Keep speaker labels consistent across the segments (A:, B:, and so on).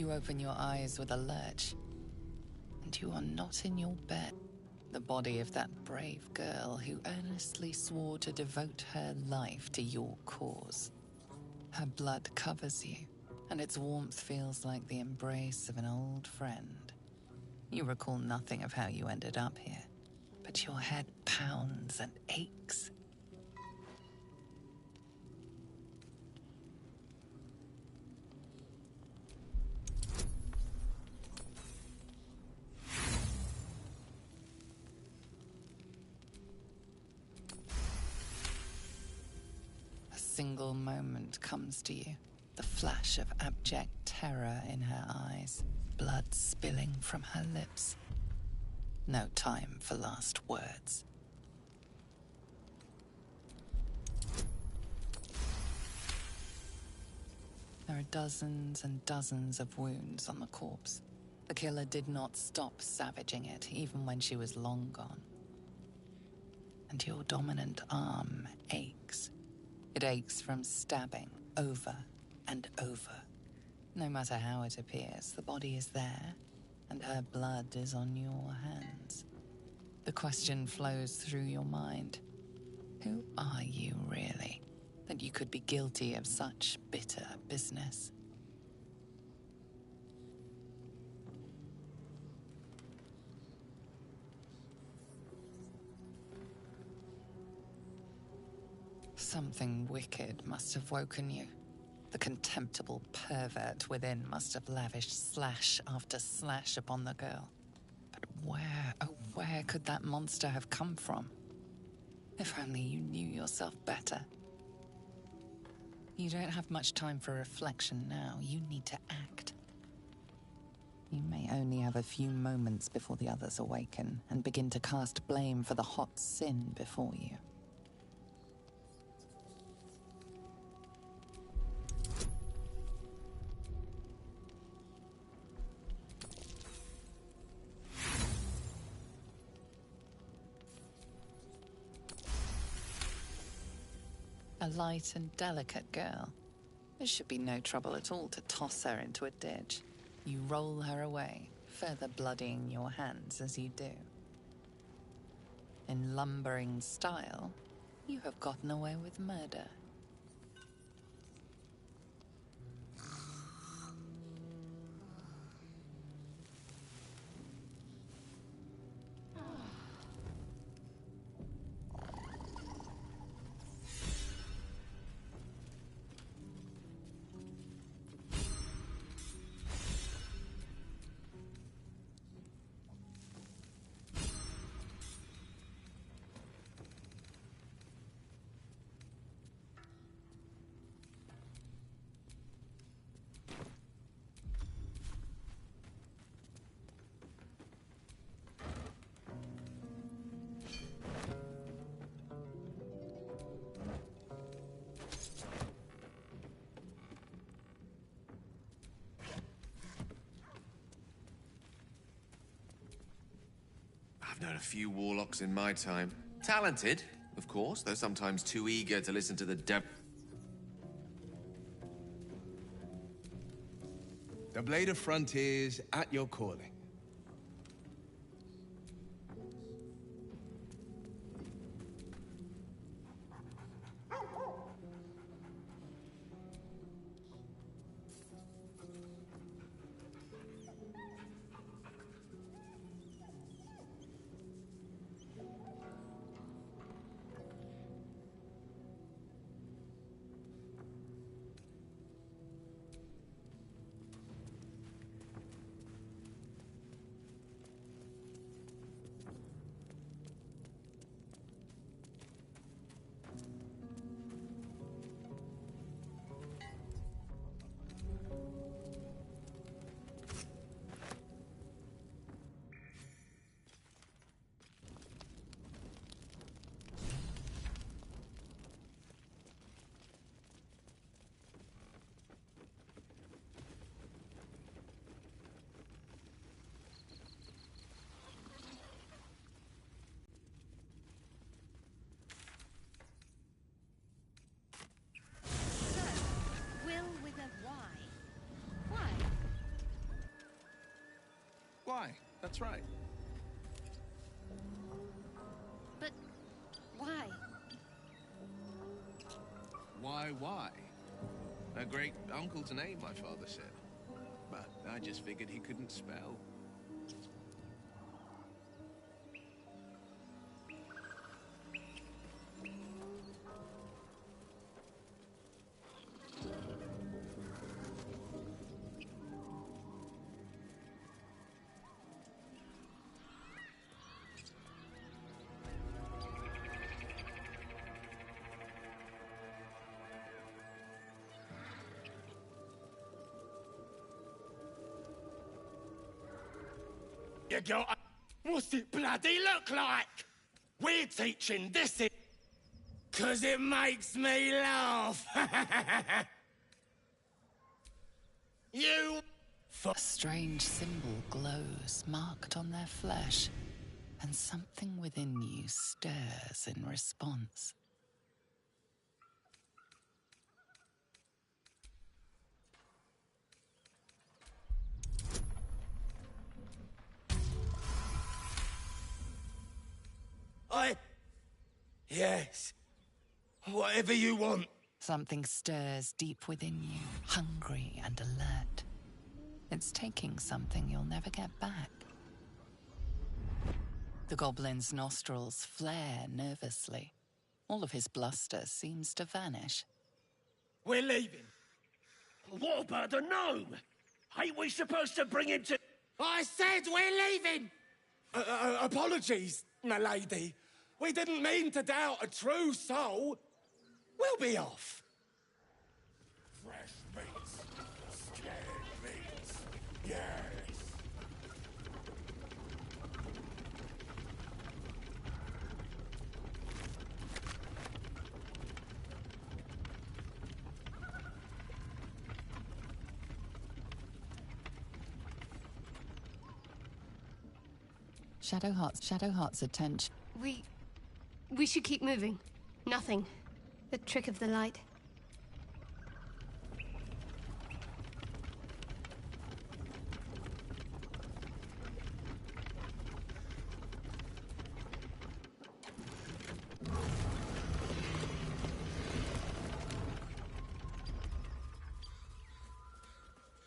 A: You open your eyes with a lurch, and you are not in your bed. The body of that brave girl who earnestly swore to devote her life to your cause. Her blood covers you, and its warmth feels like the embrace of an old friend. You recall nothing of how you ended up here, but your head pounds and aches. A single moment comes to you, the flash of abject terror in her eyes, blood spilling from her lips. No time for last words. There are dozens and dozens of wounds on the corpse. The killer did not stop savaging it, even when she was long gone. And your dominant arm aches. It aches from stabbing over and over. No matter how it appears, the body is there, and her blood is on your hands. The question flows through your mind. Who are you really, that you could be guilty of such bitter business? Something wicked must have woken you. The contemptible pervert within must have lavished slash after slash upon the girl. But where, oh where could that monster have come from? If only you knew yourself better. You don't have much time for reflection now. You need to act. You may only have a few moments before the others awaken and begin to cast blame for the hot sin before you. A light and delicate girl. There should be no trouble at all to toss her into a ditch. You roll her away, further bloodying your hands as you do. In lumbering style, you have gotten away with murder.
B: I've known a few warlocks in my time. Talented, of course, though sometimes too eager to listen to the devil.
C: The Blade of Frontiers at your calling. That's right.
D: But why?
C: Why? A great uncle's name, my father said. But I just figured he couldn't spell.
E: You got... What's it bloody look like? We're teaching this in... 'Cause it makes me laugh. You...
A: A strange symbol glows, marked on their flesh, and something within you stirs in response.
E: Yes. Whatever you want.
A: Something stirs deep within you, hungry and alert. It's taking something you'll never get back. The goblin's nostrils flare nervously. All of his bluster seems to vanish.
E: We're leaving. What about the gnome? Ain't we supposed to bring him to... I said we're leaving! Apologies, my lady. We didn't mean to doubt a true soul. We'll be off. Fresh meats. Scared meats. Yes.
A: Shadowheart's attention.
D: We should keep moving. Nothing. The trick of the light.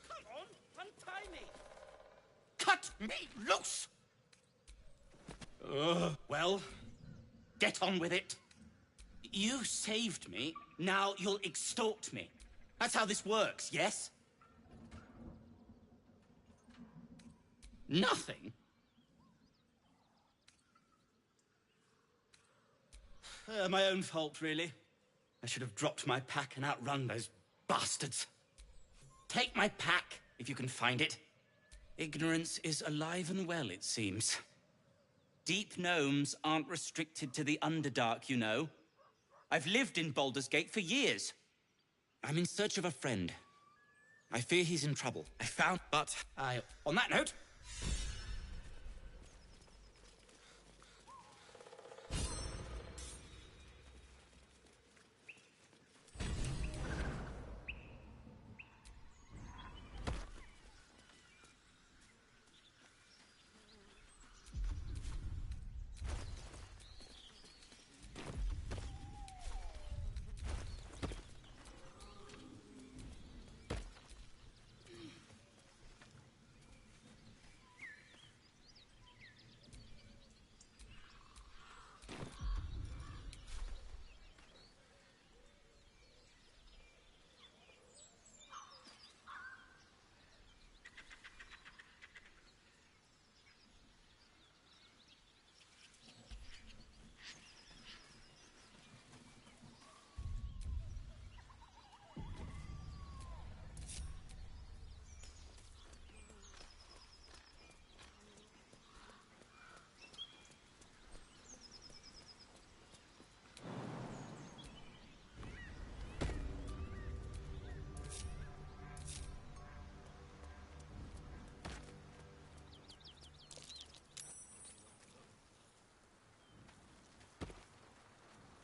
E: Come on, untie me. Cut me loose!
F: Well, get on with it. You saved me, now you'll extort me. That's how this works, yes? Nothing? My own fault, really. I should have dropped my pack and outrun those bastards. Take my pack, if you can find it. Ignorance is alive and well, it seems. Deep gnomes aren't restricted to the Underdark, you know. I've lived in Baldur's Gate for years. I'm in search of a friend. I fear he's in trouble. On that note...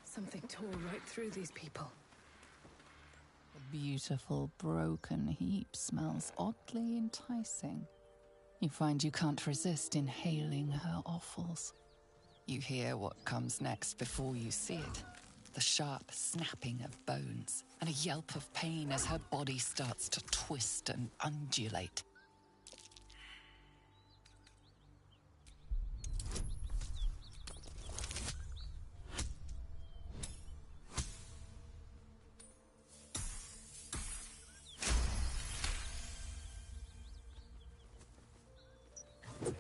G: Something tore right through these people.
A: The beautiful broken heap smells oddly enticing. You find you can't resist inhaling her offals. You hear what comes next before you see it. The sharp snapping of bones, and a yelp of pain as her body starts to twist and undulate.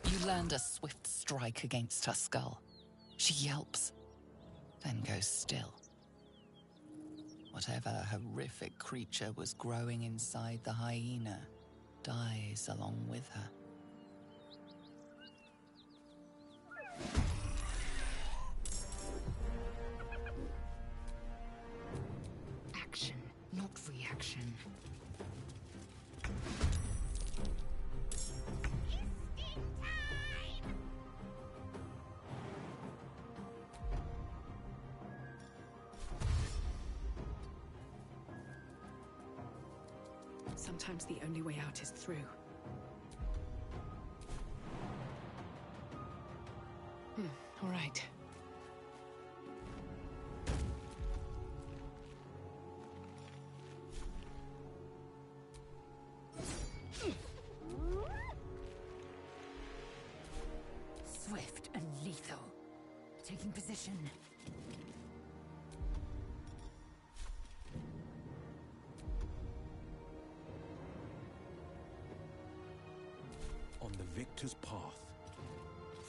A: You land a swift strike against her skull. She yelps, then goes still. Whatever horrific creature was growing inside the hyena dies along with her.
H: Action, not reaction.
G: Sometimes the only way out is through. All right.
H: Swift and lethal. Taking position.
E: On the victor's path,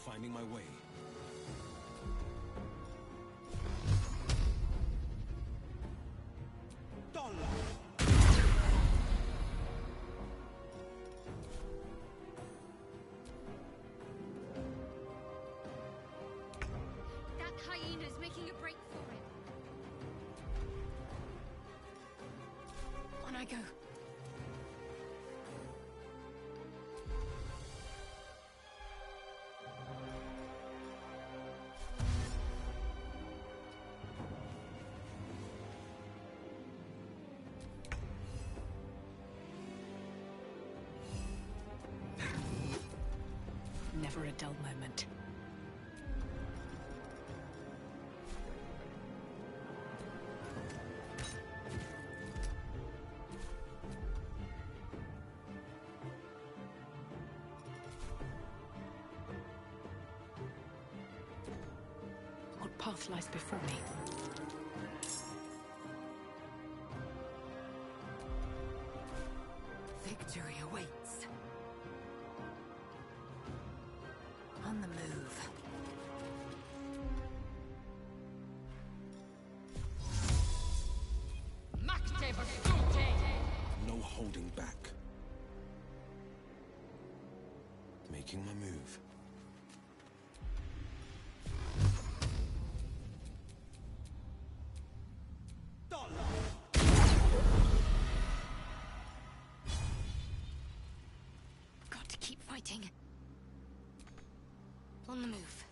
E: finding my way.
D: That hyena's making a break for it.
G: On I go. Never a dull moment. What path lies before me?
H: Victory awaits. On the move.
E: No holding back. Making my move.
D: Got to keep fighting. On the move.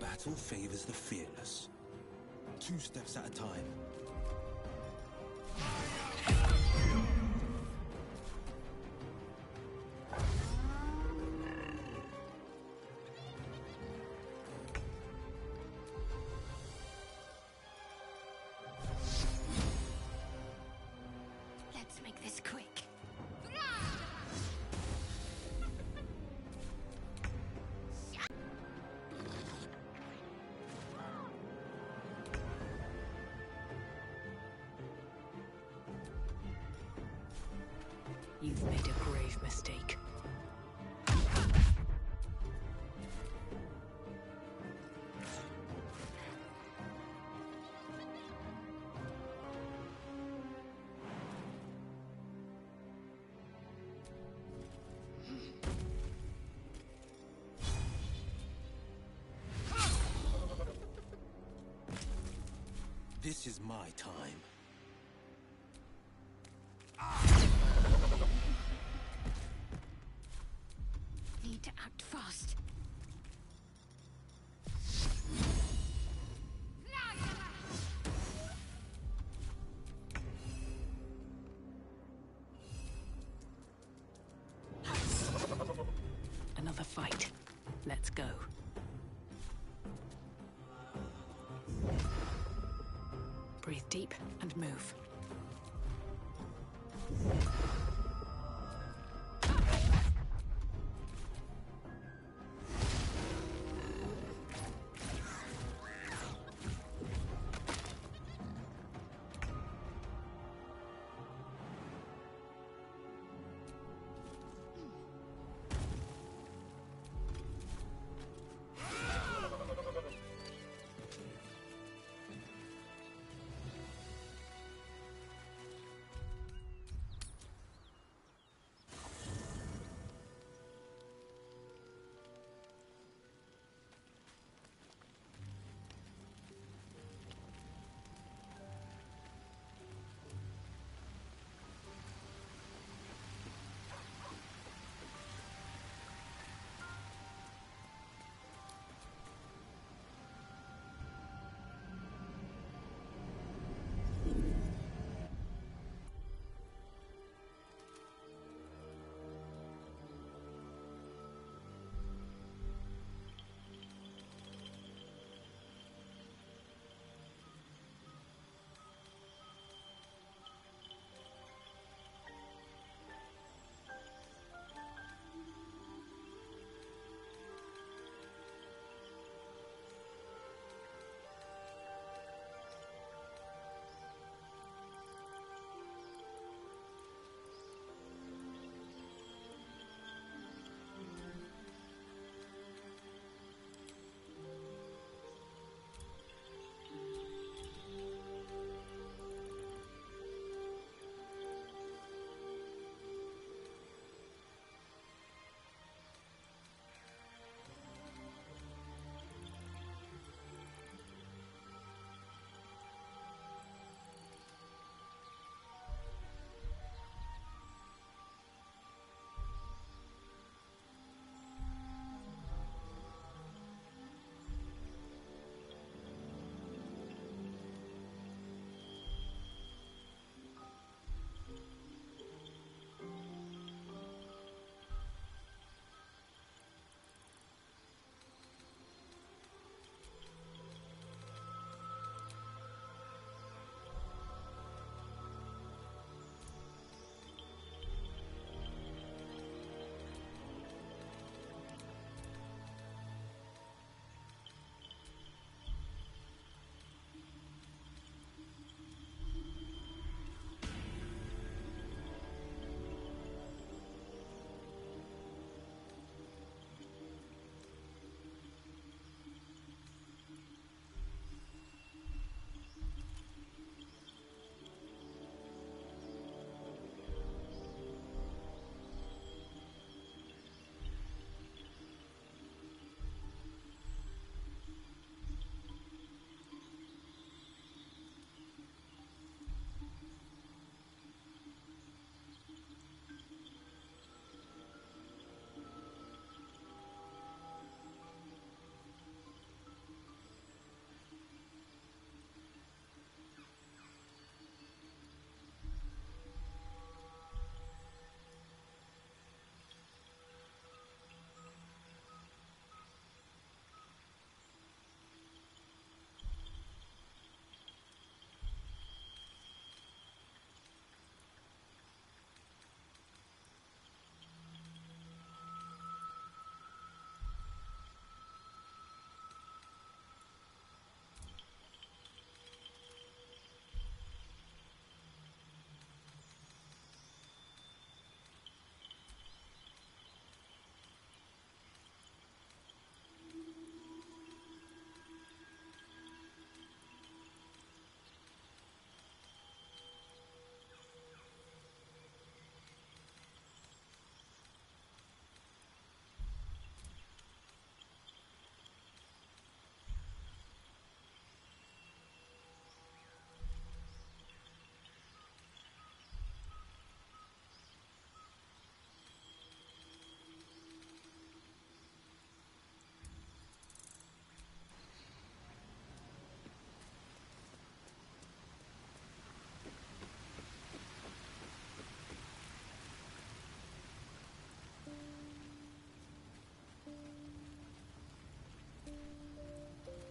E: Battle favors the fearless. 2 steps at a time.
D: Let's make this quick.
G: You've made a grave mistake.
E: This is my time.
H: Need to act fast.
G: Another fight. Let's go. Breathe deep and move.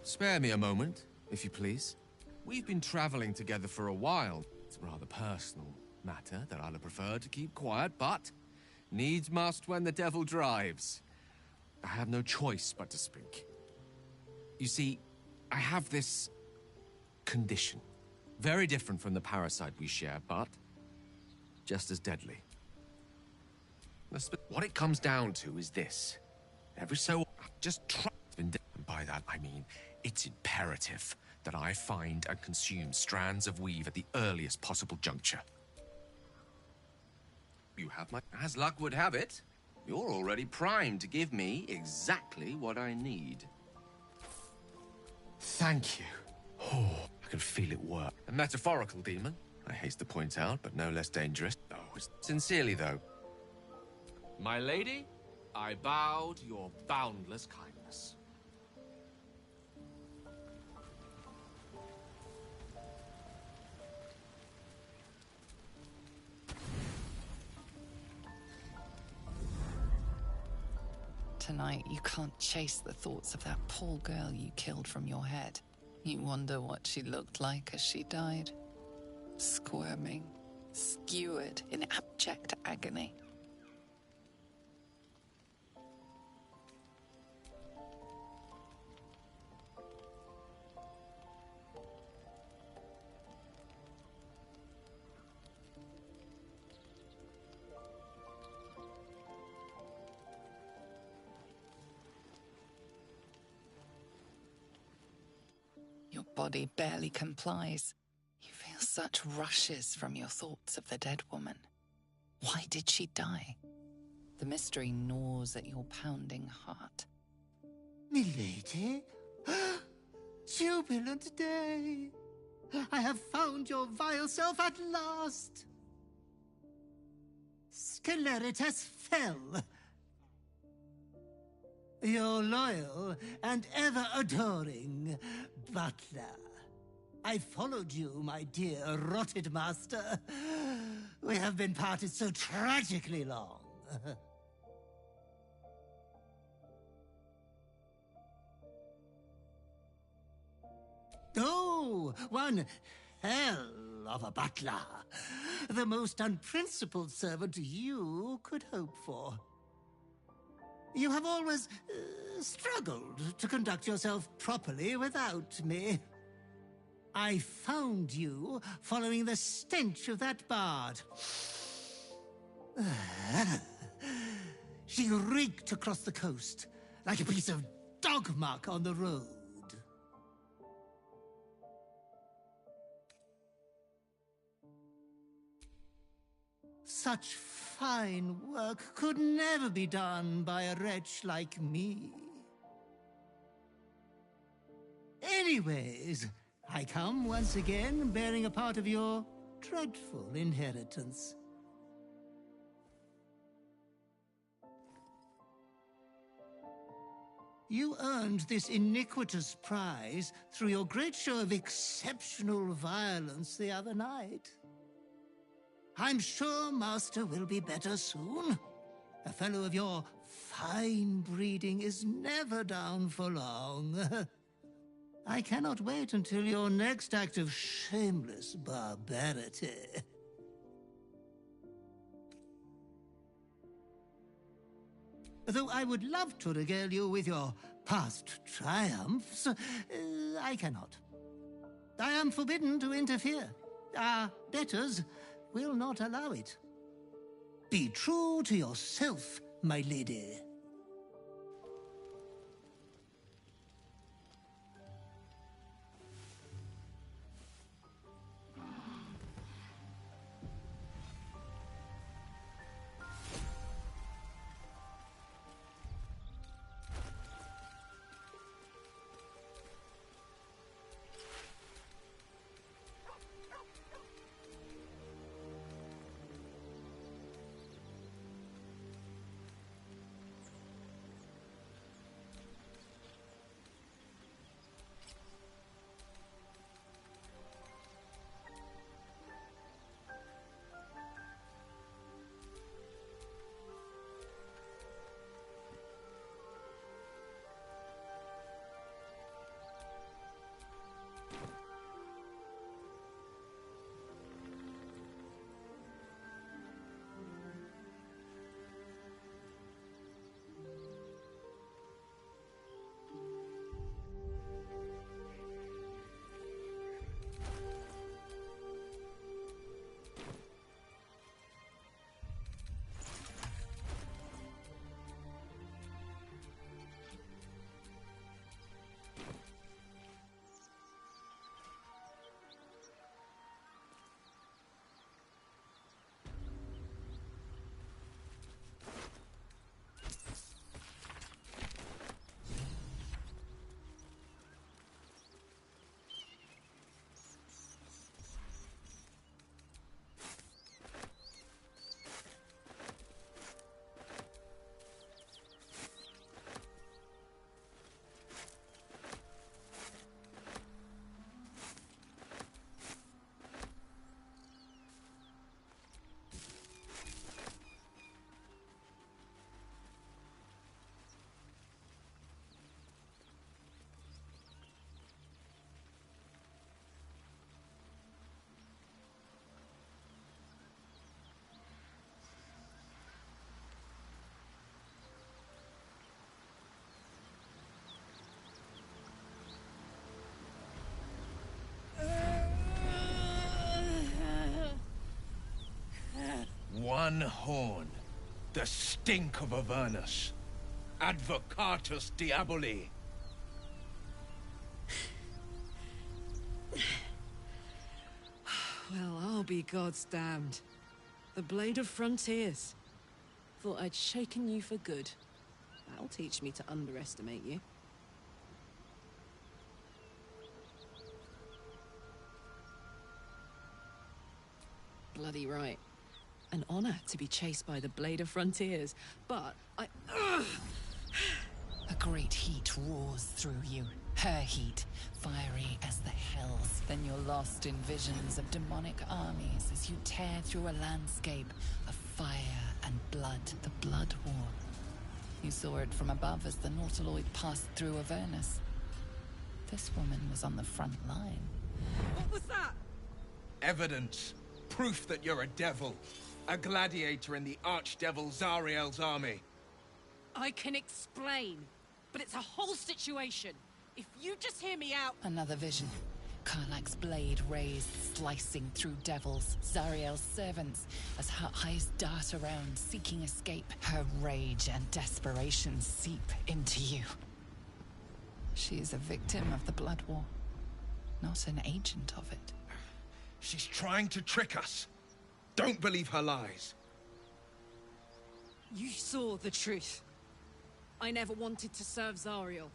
B: Spare me a moment, if you please. We've been traveling together for a while. It's a rather personal matter that I'd have preferred to keep quiet, but needs must when the devil drives. I have no choice but to speak. You see, I have this condition. Very different from the parasite we share, but just as deadly. What it comes down to is this. Every so just try. And by that I mean it's imperative that I find and consume strands of weave at the earliest possible juncture. You have my... As luck would have it, you're already primed to give me exactly what I need. Thank you. Oh, I can feel it work. A metaphorical demon, I haste to point out, but no less dangerous. Oh, sincerely, though. My lady, I bow to your boundless kindness.
A: Tonight, you can't chase the thoughts of that poor girl you killed from your head. You wonder what she looked like as she died. Squirming, skewered in abject agony. Your body barely complies. You feel such rushes from your thoughts of the dead woman. Why did she die? The mystery gnaws at your pounding heart.
I: Milady? Jubilant day! I have found your vile self at last! Sceleritas fell. Your loyal and ever-adoring butler. I followed you, my dear rotted master. We have been parted so tragically long. Oh, one hell of a butler. The most unprincipled servant you could hope for. You have always struggled to conduct yourself properly without me. I found you following the stench of that bard. She reeked across the coast like a piece of dog muck on the road. Such fine work could never be done by a wretch like me. Anyways, I come once again bearing a part of your dreadful inheritance. You earned this iniquitous prize through your great show of exceptional violence the other night. I'm sure Master will be better soon. A fellow of your fine breeding is never down for long. I cannot wait until your next act of shameless barbarity. Though I would love to regale you with your past triumphs, I cannot. I am forbidden to interfere. Our betters will not allow it. Be true to yourself, my lady.
C: one horn. The stink of Avernus. Advocatus Diaboli.
J: Well, I'll be God's damned. The Blade of Frontiers. Thought I'd shaken you for good. That'll teach me to underestimate you. Bloody right. An honor to be chased by the Blade of Frontiers, but Ugh!
A: A great heat roars through you. Her heat, fiery as the hells. Then you're lost in visions of demonic armies as you tear through a landscape of fire and blood. The Blood War. You saw it from above as the Nautiloid passed through Avernus. This woman was on the front line.
J: What was that?
C: Evidence. Proof that you're a devil. A gladiator in the Archdevil Zariel's army.
J: I can explain, but it's a whole situation. If you just hear me out...
A: Another vision. Karlach's blade raised, slicing through devils, Zariel's servants, as her eyes dart around, seeking escape. Her rage and desperation seep into you. She is a victim of the Blood War, not an agent of it.
C: She's trying to trick us. Don't believe her lies.
J: You saw the truth. I never wanted to serve Zariel.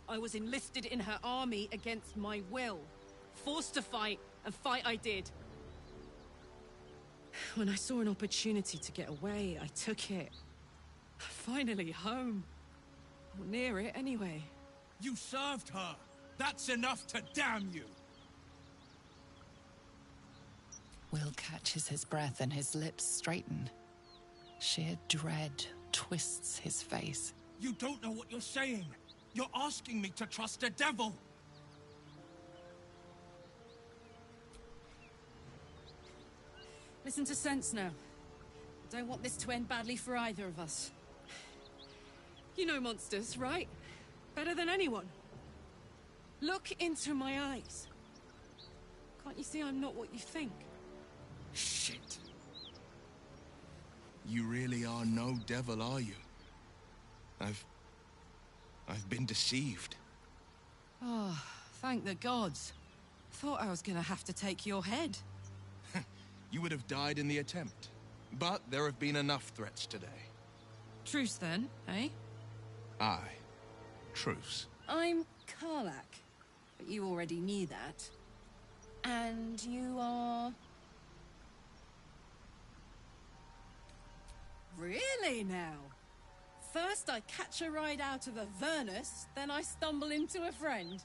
J: I was enlisted in her army against my will. Forced to fight, and fight I did. When I saw an opportunity to get away, I took it. Finally home. Or near it, anyway.
E: You served her. That's enough to damn you.
A: Will catches his breath and his lips straighten. Sheer dread twists his face.
E: You don't know what you're saying. You're asking me to trust a devil.
J: Listen to sense now. I don't want this to end badly for either of us. You know monsters, right? Better than anyone. Look into my eyes. Can't you see I'm not what you think?
C: Shit. You really are no devil, are you? I've been deceived.
J: Oh, thank the gods. Thought I was gonna have to take your head.
C: You would have died in the attempt. But there have been enough threats today.
J: Truce then, eh?
C: Aye. Truce.
J: I'm Karlach, but you already knew that. And you are... Really now? First I catch a ride out of Avernus, then I stumble into a friend.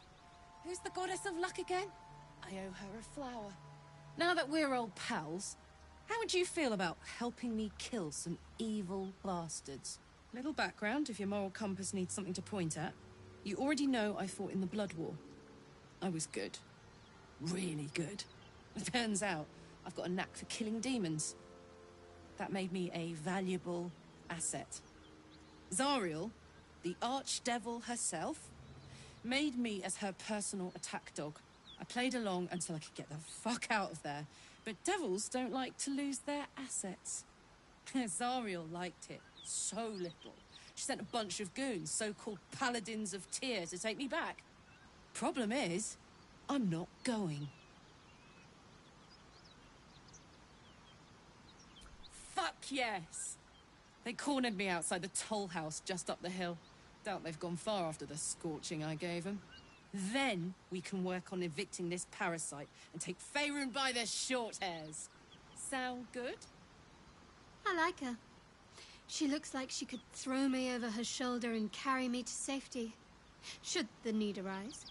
J: Who's the goddess of luck again? I owe her a flower. Now that we're old pals, how would you feel about helping me kill some evil bastards? Little background if your moral compass needs something to point at. You already know I fought in the Blood War. I was good. Really good. It turns out I've got a knack for killing demons. That made me a valuable asset. Zariel, the archdevil herself, made me as her personal attack dog. I played along until I could get the fuck out of there. But devils don't like to lose their assets. Zariel liked it so little. She sent a bunch of goons, so-called Paladins of Tyr, to take me back. Problem is, I'm not going. Fuck yes! They cornered me outside the toll house just up the hill. Doubt they've gone far after the scorching I gave them. Then we can work on evicting this parasite and take Faerun by the short hairs. Sound good?
D: I like her. She looks like she could throw me over her shoulder and carry me to safety, should the need arise.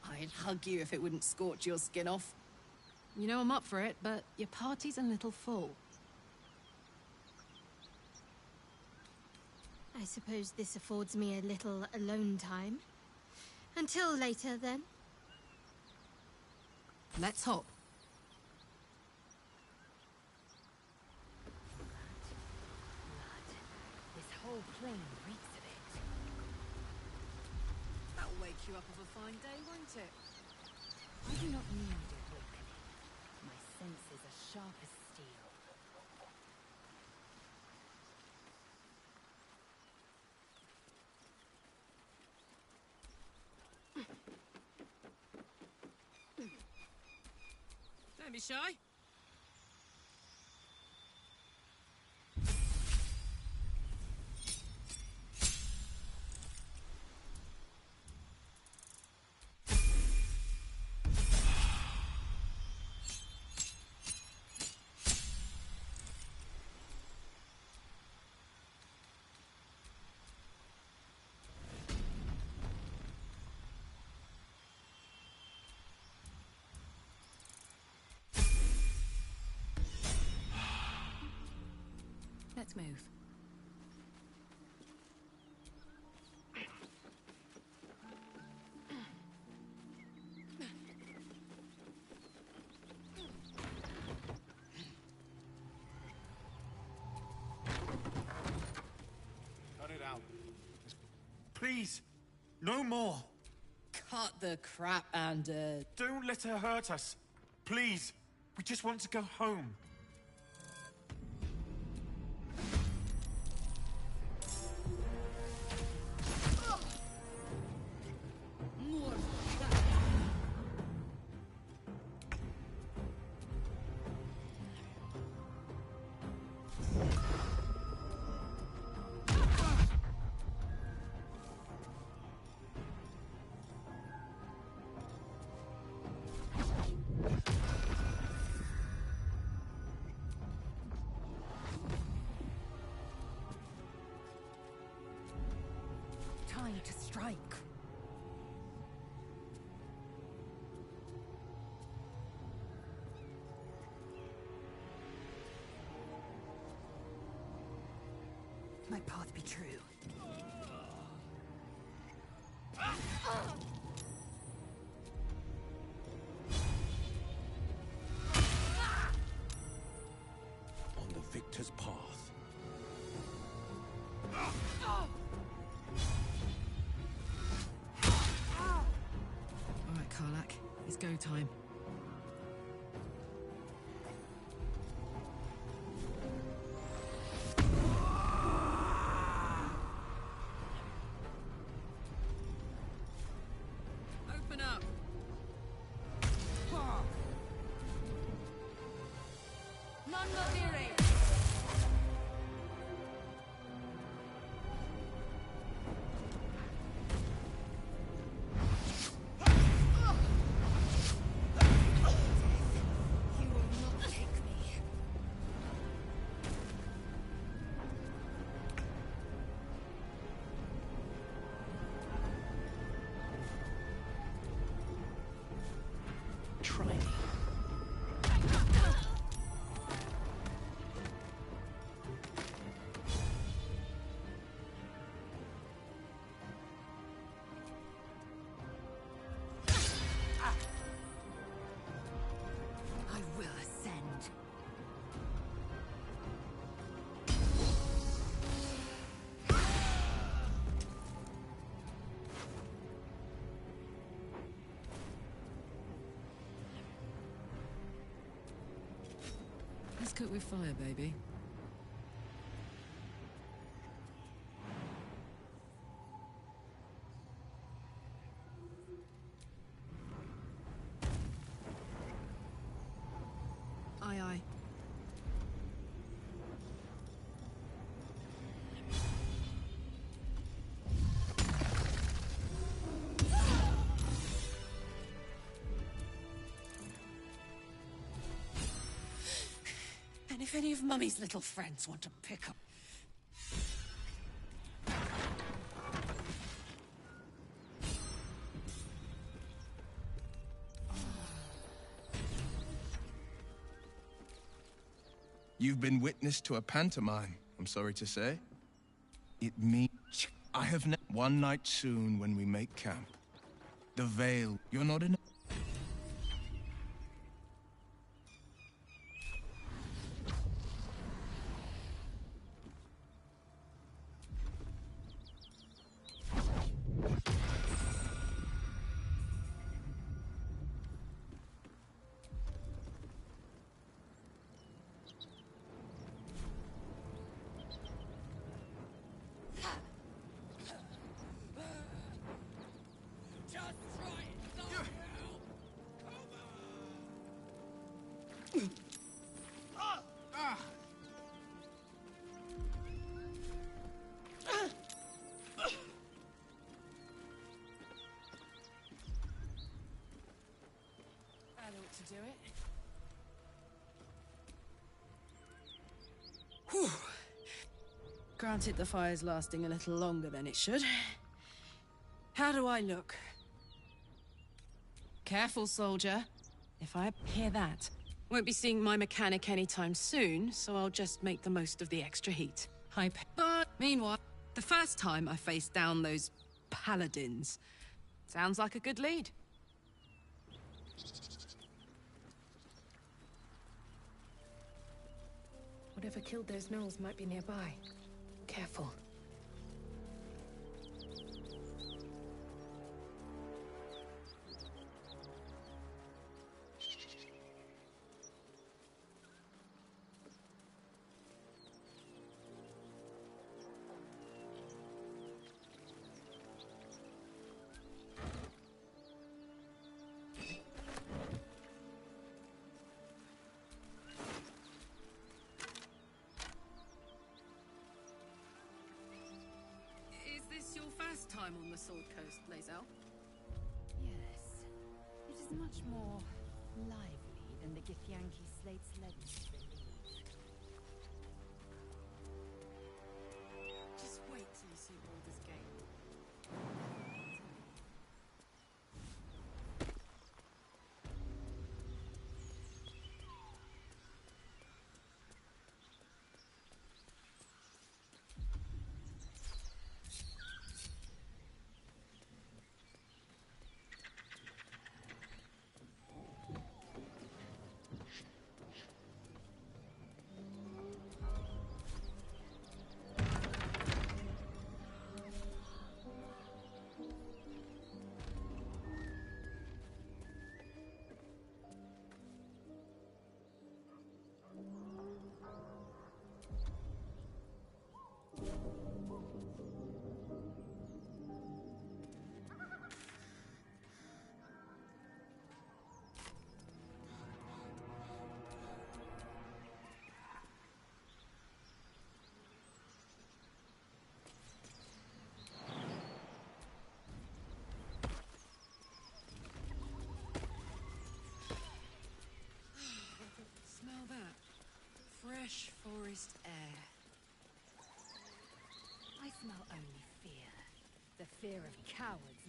J: I'd hug you if it wouldn't scorch your skin off. You know I'm up for it, but your party's a little full.
D: I suppose this affords me a little alone time. Until later, then.
J: Let's hop.
G: This whole plain reeks of it.
J: That'll wake you up of a fine day, won't it?
H: I do not need awakening. My senses are sharp as steel.
J: Don't be shy. Let's move.
E: Cut it out. Please, no more.
J: Cut the crap, Anders.
E: Don't let her hurt us. Please, we just want to go home.
H: Time to strike. My path be true.
E: On the victor's path.
J: All right, Karlach. It's go time. Open up.
H: You will not take me.
E: Try me.
H: I will ascend.
J: Let's cook with fire, baby. Aye, aye. And if any of Mummy's little friends want to pick up...
K: You've been witness to a pantomime, I'm sorry to say. It means I have one night soon when we make camp. The Veil, you're not in.
J: do it. Whew. Granted, the fire's lasting a little longer than it should. How do I look? Careful, soldier. If I hear that, won't be seeing my mechanic anytime soon, so I'll just make the most of the extra heat. But meanwhile, the first time I faced down those paladins. Sounds like a good lead.
G: Whatever killed those gnolls might be nearby. Careful.
J: Time on the Sword Coast, Lae'zel.
H: Yes. It is much more lively than the Githyanki Slate's legends believe.
J: Just wait till you see Baldur's Gate. Smell that. Fresh forest air.
H: I smell only fear. The fear of cowards